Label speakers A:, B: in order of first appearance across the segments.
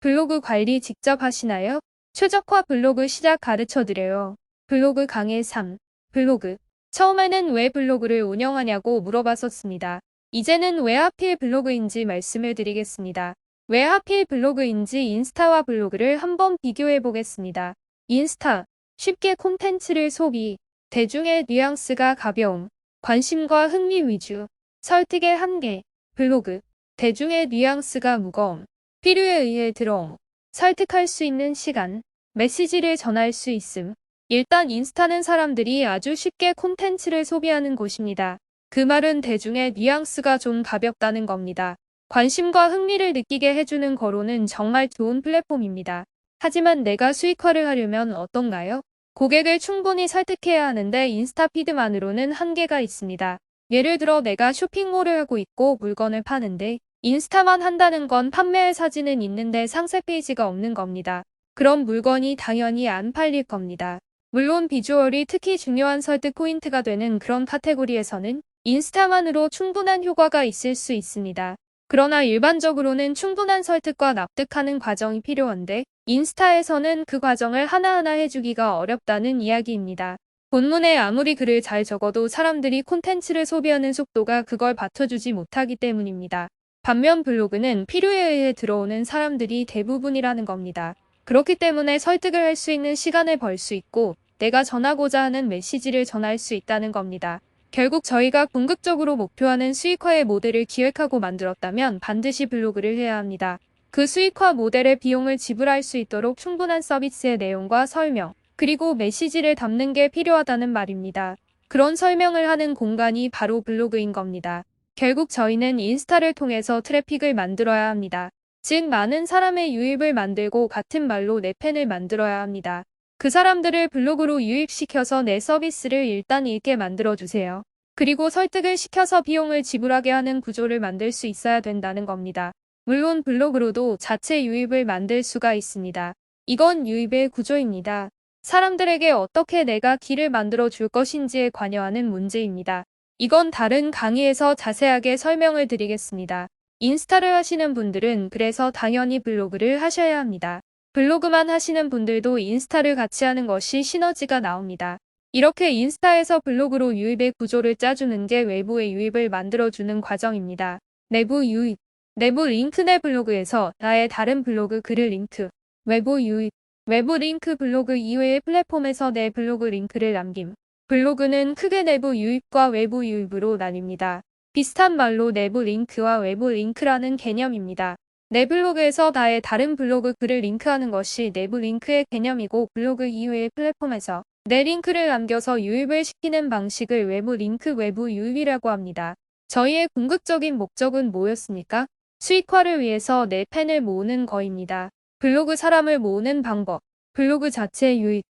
A: 블로그 관리 직접 하시나요? 최적화 블로그 시작 가르쳐드려요. 블로그 강의 3. 블로그. 처음에는 왜 블로그를 운영하냐고 물어봤었습니다. 이제는 왜 하필 블로그인지 말씀을 드리겠습니다. 왜 하필 블로그인지 인스타와 블로그를 한번 비교해 보겠습니다. 인스타. 쉽게 콘텐츠를 소비. 대중의 뉘앙스가 가벼움. 관심과 흥미 위주. 설득의 한계. 블로그. 대중의 뉘앙스가 무거움. 필요에 의해 들어옴. 설득할 수 있는 시간. 메시지를 전할 수 있음. 일단 인스타는 사람들이 아주 쉽게 콘텐츠를 소비하는 곳입니다. 그 말은 대중의 뉘앙스가 좀 가볍다는 겁니다. 관심과 흥미를 느끼게 해주는 거로는 정말 좋은 플랫폼입니다. 하지만 내가 수익화를 하려면 어떤가요? 고객을 충분히 설득해야 하는데 인스타 피드만으로는 한계가 있습니다. 예를 들어 내가 쇼핑몰을 하고 있고 물건을 파는데 인스타만 한다는 건 판매할 사진은 있는데 상세 페이지가 없는 겁니다. 그럼 물건이 당연히 안 팔릴 겁니다. 물론 비주얼이 특히 중요한 설득 포인트가 되는 그런 카테고리에서는 인스타만으로 충분한 효과가 있을 수 있습니다. 그러나 일반적으로는 충분한 설득과 납득하는 과정이 필요한데 인스타에서는 그 과정을 하나하나 해주기가 어렵다는 이야기입니다. 본문에 아무리 글을 잘 적어도 사람들이 콘텐츠를 소비하는 속도가 그걸 받쳐주지 못하기 때문입니다. 반면 블로그는 필요에 의해 들어오는 사람들이 대부분이라는 겁니다. 그렇기 때문에 설득을 할 수 있는 시간을 벌 수 있고 내가 전하고자 하는 메시지를 전할 수 있다는 겁니다. 결국 저희가 궁극적으로 목표하는 수익화의 모델을 기획하고 만들었다면 반드시 블로그를 해야 합니다. 그 수익화 모델의 비용을 지불할 수 있도록 충분한 서비스의 내용과 설명, 그리고 메시지를 담는 게 필요하다는 말입니다. 그런 설명을 하는 공간이 바로 블로그인 겁니다. 결국 저희는 인스타를 통해서 트래픽을 만들어야 합니다. 즉 많은 사람의 유입을 만들고 같은 말로 내 팬을 만들어야 합니다. 그 사람들을 블로그로 유입시켜서 내 서비스를 일단 읽게 만들어주세요. 그리고 설득을 시켜서 비용을 지불하게 하는 구조를 만들 수 있어야 된다는 겁니다. 물론 블로그로도 자체 유입을 만들 수가 있습니다. 이건 유입의 구조입니다. 사람들에게 어떻게 내가 길을 만들어 줄 것인지에 관여하는 문제입니다. 이건 다른 강의에서 자세하게 설명을 드리겠습니다. 인스타를 하시는 분들은 그래서 당연히 블로그를 하셔야 합니다. 블로그만 하시는 분들도 인스타를 같이 하는 것이 시너지가 나옵니다. 이렇게 인스타에서 블로그로 유입의 구조를 짜주는 게 외부의 유입을 만들어주는 과정입니다. 내부 유입. 내부 링크 내 블로그에서 나의 다른 블로그 글을 링크. 외부 유입. 외부 링크 블로그 이외의 플랫폼에서 내 블로그 링크를 남김. 블로그는 크게 내부 유입과 외부 유입으로 나뉩니다. 비슷한 말로 내부 링크와 외부 링크라는 개념입니다. 내 블로그에서 나의 다른 블로그 글을 링크하는 것이 내부 링크의 개념이고 블로그 이외의 플랫폼에서 내 링크를 남겨서 유입을 시키는 방식을 외부 링크 외부 유입이라고 합니다. 저희의 궁극적인 목적은 뭐였습니까? 수익화를 위해서 내 팬을 모으는 거입니다. 블로그 사람을 모으는 방법, 블로그 자체 유입,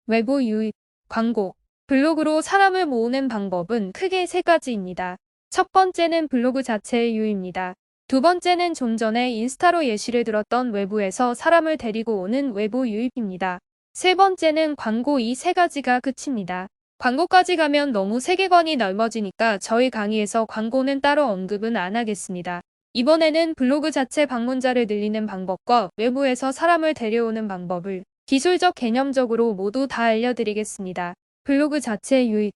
A: 외부 유입, 광고. 블로그로 사람을 모으는 방법은 크게 세 가지입니다. 첫 번째는 블로그 자체의 유입입니다. 두 번째는 좀 전에 인스타로 예시를 들었던 외부에서 사람을 데리고 오는 외부 유입입니다. 세 번째는 광고. 이 세 가지가 끝입니다. 광고까지 가면 너무 세계관이 넓어지니까 저희 강의에서 광고는 따로 언급은 안 하겠습니다. 이번에는 블로그 자체 방문자를 늘리는 방법과 외부에서 사람을 데려오는 방법을 기술적 개념적으로 모두 다 알려드리겠습니다. 블로그 자체 유입.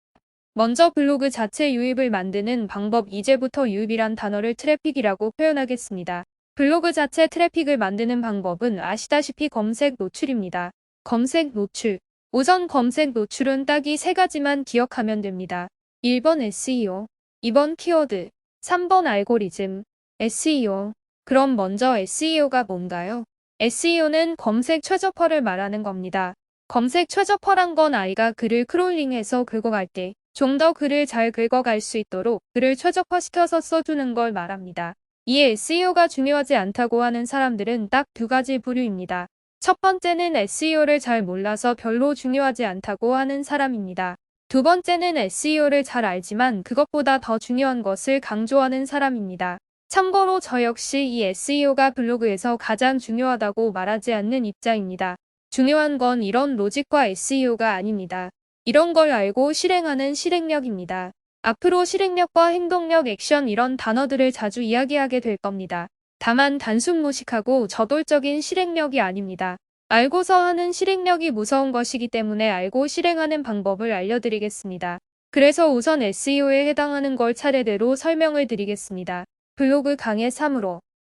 A: 먼저 블로그 자체 유입을 만드는 방법. 이제부터 유입이란 단어를 트래픽이라고 표현하겠습니다. 블로그 자체 트래픽을 만드는 방법은 아시다시피 검색 노출입니다. 검색 노출. 우선 검색 노출은 딱 이 세 가지만 기억하면 됩니다. 1번 SEO, 2번 키워드, 3번 알고리즘. SEO. 그럼 먼저 SEO가 뭔가요? SEO는 검색 최저퍼를 말하는 겁니다. 검색 최저퍼란 건 아이가 글을 크롤링해서 긁어갈 때 좀 더 글을 잘 긁어갈 수 있도록 글을 최저화시켜서 써주는 걸 말합니다. 이에 SEO가 중요하지 않다고 하는 사람들은 딱 두 가지 부류입니다. 첫 번째는 SEO를 잘 몰라서 별로 중요하지 않다고 하는 사람입니다. 두 번째는 SEO를 잘 알지만 그것보다 더 중요한 것을 강조하는 사람입니다. 참고로 저 역시 이 SEO가 블로그에서 가장 중요하다고 말하지 않는 입장입니다. 중요한 건 이런 로직과 SEO가 아닙니다. 이런 걸 알고 실행하는 실행력입니다. 앞으로 실행력과 행동력, 액션 이런 단어들을 자주 이야기하게 될 겁니다. 다만 단순 무식하고 저돌적인 실행력이 아닙니다. 알고서 하는 실행력이 무서운 것이기 때문에 알고 실행하는 방법을 알려드리겠습니다. 그래서 우선 SEO에 해당하는 걸 차례대로 설명을 드리겠습니다. 블로그 강의 3으로